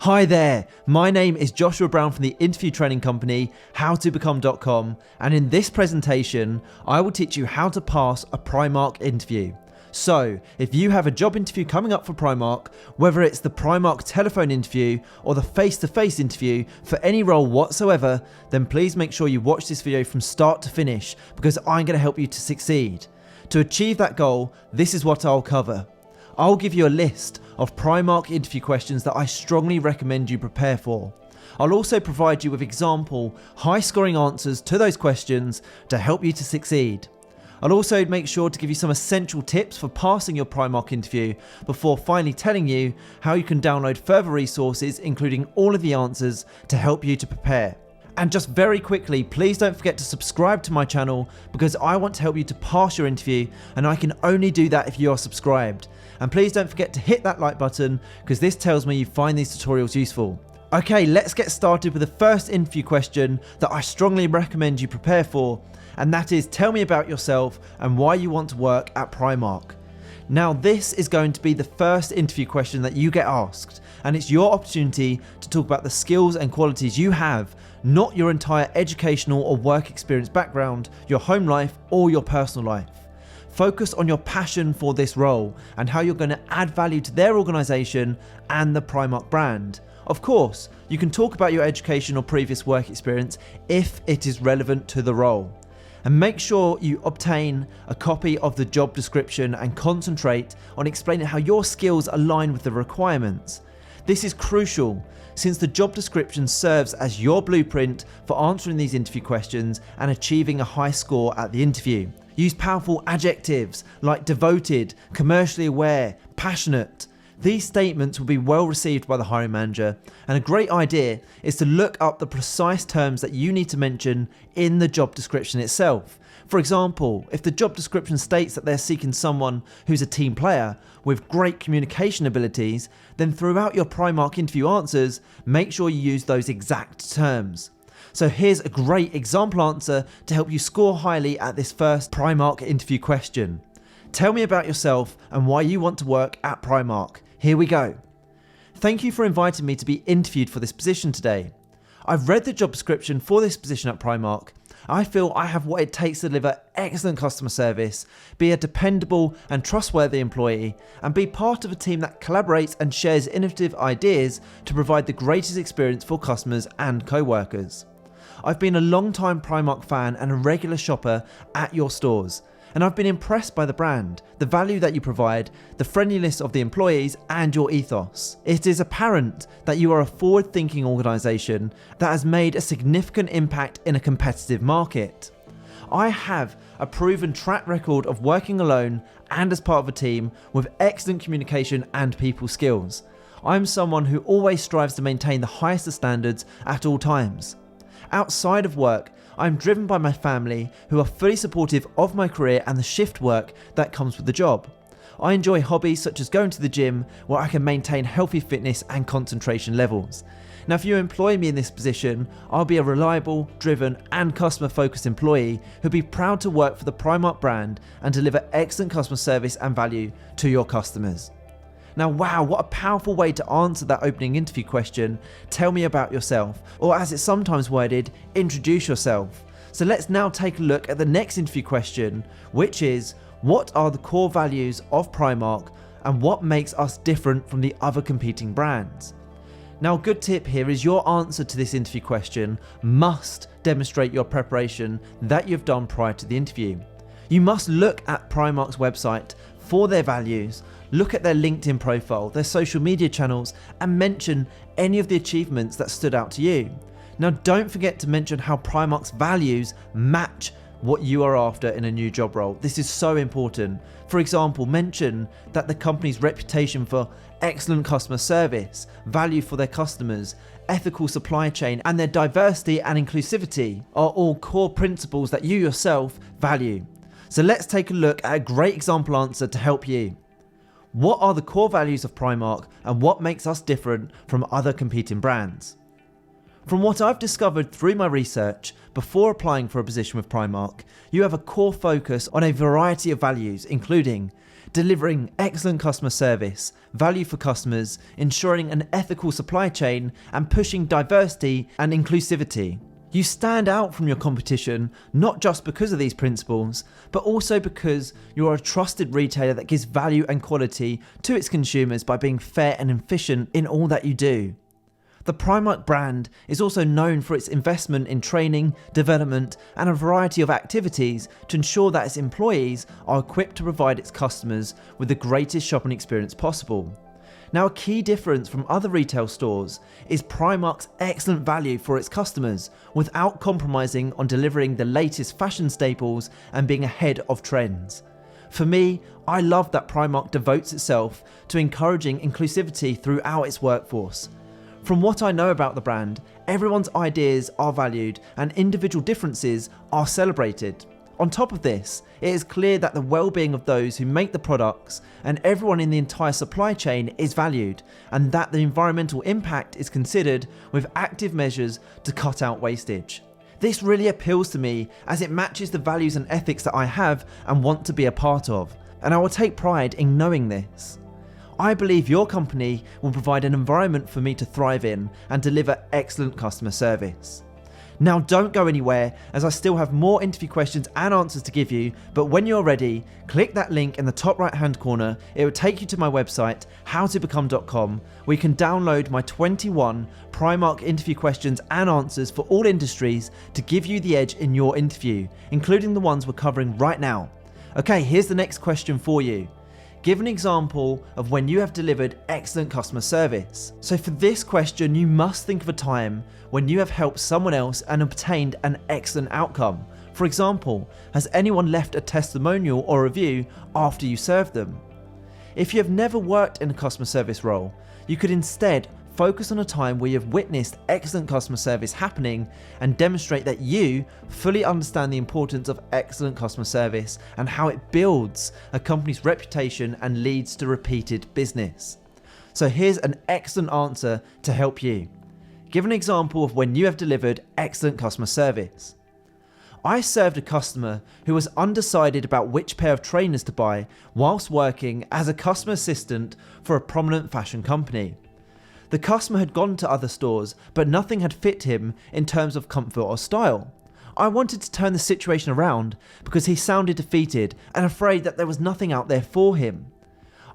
Hi there, my name is Joshua Brown from the interview training company howtobecome.com, and in this presentation I will teach you how to pass a Primark interview. So if you have a job interview coming up for Primark, whether it's the Primark telephone interview or the face-to-face interview for any role whatsoever, then please make sure you watch this video from start to finish because I'm going to help you to succeed. To achieve that goal, this is what I'll cover. I'll give you a list of Primark interview questions that I strongly recommend you prepare for. I'll also provide you with example, high-scoring answers to those questions to help you to succeed. I'll also make sure to give you some essential tips for passing your Primark interview before finally telling you how you can download further resources, including all of the answers to help you to prepare. And just very quickly, please don't forget to subscribe to my channel because I want to help you to pass your interview, and I can only do that if you are subscribed. And please don't forget to hit that like button because this tells me you find these tutorials useful. Okay, let's get started with the first interview question that I strongly recommend you prepare for, and that is, tell me about yourself and why you want to work at Primark. Now this is going to be the first interview question that you get asked, and it's your opportunity to talk about the skills and qualities you have, not your entire educational or work experience background, your home life or your personal life. Focus on your passion for this role and how you're going to add value to their organisation and the Primark brand. Of course, you can talk about your education or previous work experience if it is relevant to the role. And make sure you obtain a copy of the job description and concentrate on explaining how your skills align with the requirements. This is crucial since the job description serves as your blueprint for answering these interview questions and achieving a high score at the interview. Use powerful adjectives like devoted, commercially aware, passionate. These statements will be well received by the hiring manager, and a great idea is to look up the precise terms that you need to mention in the job description itself. For example, if the job description states that they're seeking someone who's a team player with great communication abilities, then throughout your Primark interview answers, make sure you use those exact terms. So here's a great example answer to help you score highly at this first Primark interview question. Tell me about yourself and why you want to work at Primark. Here we go. Thank you for inviting me to be interviewed for this position today. I've read the job description for this position at Primark. I feel I have what it takes to deliver excellent customer service, be a dependable and trustworthy employee, and be part of a team that collaborates and shares innovative ideas to provide the greatest experience for customers and co-workers. I've been a long-time Primark fan and a regular shopper at your stores, and I've been impressed by the brand, the value that you provide, the friendliness of the employees, and your ethos. It is apparent that you are a forward-thinking organisation that has made a significant impact in a competitive market. I have a proven track record of working alone and as part of a team with excellent communication and people skills. I'm someone who always strives to maintain the highest of standards at all times. Outside of work, I'm driven by my family who are fully supportive of my career and the shift work that comes with the job. I enjoy hobbies such as going to the gym where I can maintain healthy fitness and concentration levels. Now if you employ me in this position, I'll be a reliable, driven and customer focused employee who'll be proud to work for the Primark brand and deliver excellent customer service and value to your customers. Now wow, what a powerful way to answer that opening interview question, tell me about yourself, or as it's sometimes worded, introduce yourself. So let's now take a look at the next interview question, which is, what are the core values of Primark and what makes us different from the other competing brands? Now a good tip here is your answer to this interview question must demonstrate your preparation that you've done prior to the interview. You must look at Primark's website for their values, look at their LinkedIn profile, their social media channels, and mention any of the achievements that stood out to you. Now don't forget to mention how Primark's values match what you are after in a new job role. This is so important. For example, mention that the company's reputation for excellent customer service, value for their customers, ethical supply chain, and their diversity and inclusivity are all core principles that you yourself value. So let's take a look at a great example answer to help you. What are the core values of Primark and what makes us different from other competing brands? From what I've discovered through my research before applying for a position with Primark, you have a core focus on a variety of values, including delivering excellent customer service, value for customers, ensuring an ethical supply chain, and pushing diversity and inclusivity. You stand out from your competition not just because of these principles, but also because you are a trusted retailer that gives value and quality to its consumers by being fair and efficient in all that you do. The Primark brand is also known for its investment in training, development, and a variety of activities to ensure that its employees are equipped to provide its customers with the greatest shopping experience possible. Now, a key difference from other retail stores is Primark's excellent value for its customers without compromising on delivering the latest fashion staples and being ahead of trends. For me, I love that Primark devotes itself to encouraging inclusivity throughout its workforce. From what I know about the brand, everyone's ideas are valued and individual differences are celebrated. On top of this, it is clear that the well-being of those who make the products and everyone in the entire supply chain is valued, and that the environmental impact is considered with active measures to cut out wastage. This really appeals to me as it matches the values and ethics that I have and want to be a part of, and I will take pride in knowing this. I believe your company will provide an environment for me to thrive in and deliver excellent customer service. Now, don't go anywhere as I still have more interview questions and answers to give you, but when you're ready, click that link in the top right hand corner. It will take you to my website, howtobecome.com, where you can download my 21 Primark interview questions and answers for all industries to give you the edge in your interview, including the ones we're covering right now. Okay, here's the next question for you. Give an example of when you have delivered excellent customer service. So for this question, you must think of a time when you have helped someone else and obtained an excellent outcome. For example, has anyone left a testimonial or review after you served them? If you have never worked in a customer service role, you could instead focus on a time where you've witnessed excellent customer service happening and demonstrate that you fully understand the importance of excellent customer service and how it builds a company's reputation and leads to repeated business. So here's an excellent answer to help you. Give an example of when you have delivered excellent customer service. I served a customer who was undecided about which pair of trainers to buy whilst working as a customer assistant for a prominent fashion company. The customer had gone to other stores, but nothing had fit him in terms of comfort or style. I wanted to turn the situation around because he sounded defeated and afraid that there was nothing out there for him.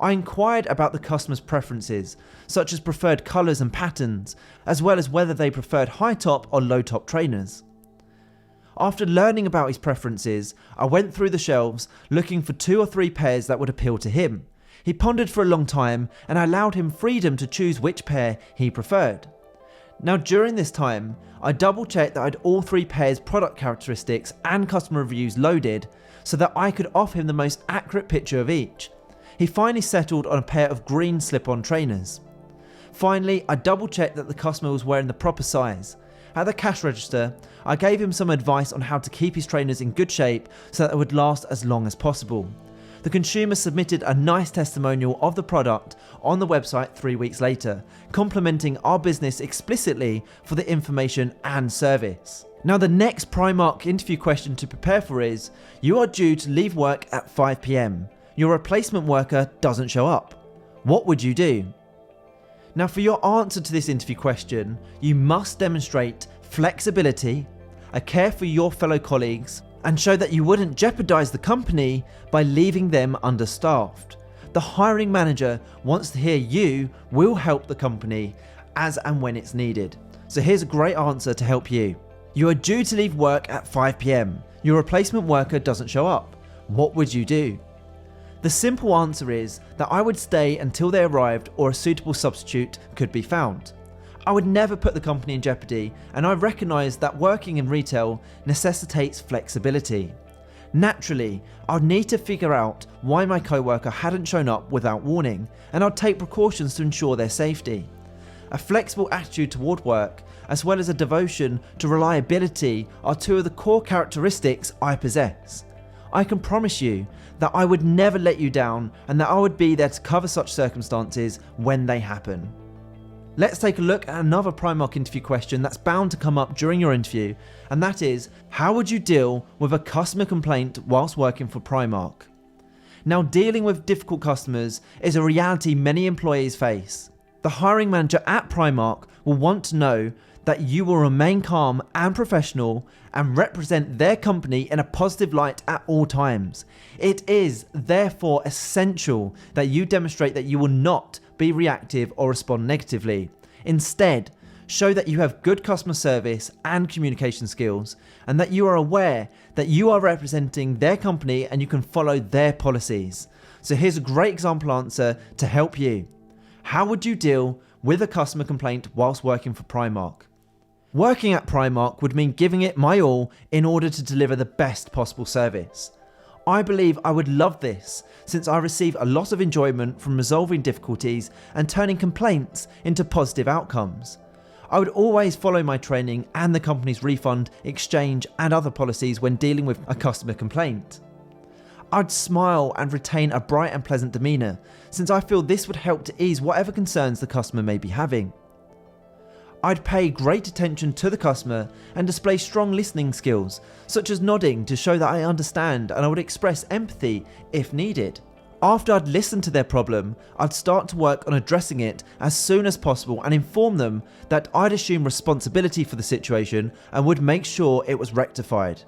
I inquired about the customer's preferences, such as preferred colours and patterns, as well as whether they preferred high top or low top trainers. After learning about his preferences, I went through the shelves looking for 2 or 3 pairs that would appeal to him. He pondered for a long time and I allowed him freedom to choose which pair he preferred. Now, during this time, I double checked that I had all 3 pairs' product characteristics and customer reviews loaded so that I could offer him the most accurate picture of each. He finally settled on a pair of green slip-on trainers. Finally, I double checked that the customer was wearing the proper size. At the cash register, I gave him some advice on how to keep his trainers in good shape so that they would last as long as possible. The consumer submitted a nice testimonial of the product on the website 3 weeks later, complimenting our business explicitly for the information and service. Now, the next Primark interview question to prepare for is, you are due to leave work at 5 p.m. Your replacement worker doesn't show up. What would you do? Now, for your answer to this interview question, you must demonstrate flexibility, a care for your fellow colleagues, and show that you wouldn't jeopardize the company by leaving them understaffed. The hiring manager wants to hear you will help the company as and when it's needed. So here's a great answer to help you. You are due to leave work at 5 p.m. Your replacement worker doesn't show up. What would you do? The simple answer is that I would stay until they arrived or a suitable substitute could be found. I would never put the company in jeopardy, and I recognise that working in retail necessitates flexibility. Naturally, I'd need to figure out why my co-worker hadn't shown up without warning, and I'd take precautions to ensure their safety. A flexible attitude toward work, as well as a devotion to reliability, are 2 of the core characteristics I possess. I can promise you that I would never let you down and that I would be there to cover such circumstances when they happen. Let's take a look at another Primark interview question that's bound to come up during your interview, and that is, how would you deal with a customer complaint whilst working for Primark? Now, dealing with difficult customers is a reality many employees face. The hiring manager at Primark will want to know that you will remain calm and professional and represent their company in a positive light at all times. It is therefore essential that you demonstrate that you will not be reactive or respond negatively. Instead, show that you have good customer service and communication skills, and that you are aware that you are representing their company and you can follow their policies. So here's a great example answer to help you. How would you deal with a customer complaint whilst working for Primark? Working at Primark would mean giving it my all in order to deliver the best possible service. I believe I would love this, since I receive a lot of enjoyment from resolving difficulties and turning complaints into positive outcomes. I would always follow my training and the company's refund, exchange and other policies when dealing with a customer complaint. I'd smile and retain a bright and pleasant demeanour, since I feel this would help to ease whatever concerns the customer may be having. I'd pay great attention to the customer and display strong listening skills, such as nodding to show that I understand, and I would express empathy if needed. After I'd listened to their problem, I'd start to work on addressing it as soon as possible and inform them that I'd assume responsibility for the situation and would make sure it was rectified.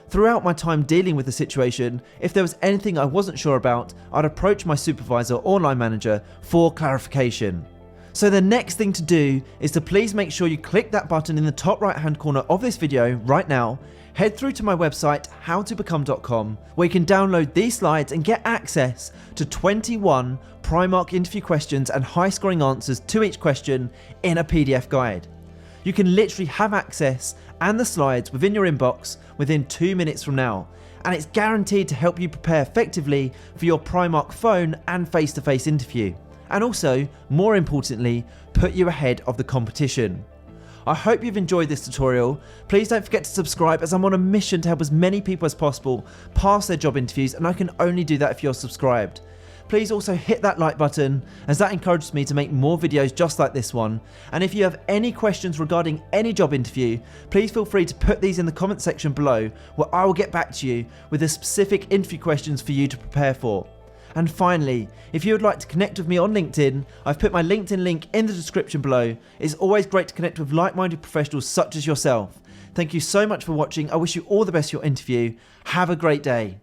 Throughout my time dealing with the situation, if there was anything I wasn't sure about, I'd approach my supervisor or line manager for clarification. So the next thing to do is to please make sure you click that button in the top right hand corner of this video right now. Head through to my website howtobecome.com, where you can download these slides and get access to 21 Primark interview questions and high scoring answers to each question in a PDF guide. You can literally have access and the slides within your inbox within 2 minutes from now, and it's guaranteed to help you prepare effectively for your Primark phone and face-to-face interview. And also, more importantly, put you ahead of the competition. I hope you've enjoyed this tutorial. Please don't forget to subscribe, as I'm on a mission to help as many people as possible pass their job interviews, and I can only do that if you're subscribed. Please also hit that like button, as that encourages me to make more videos just like this one. And if you have any questions regarding any job interview, please feel free to put these in the comment section below, where I will get back to you with the specific interview questions for you to prepare for. And finally, if you would like to connect with me on LinkedIn, I've put my LinkedIn link in the description below. It's always great to connect with like-minded professionals such as yourself. Thank you so much for watching. I wish you all the best for your interview. Have a great day.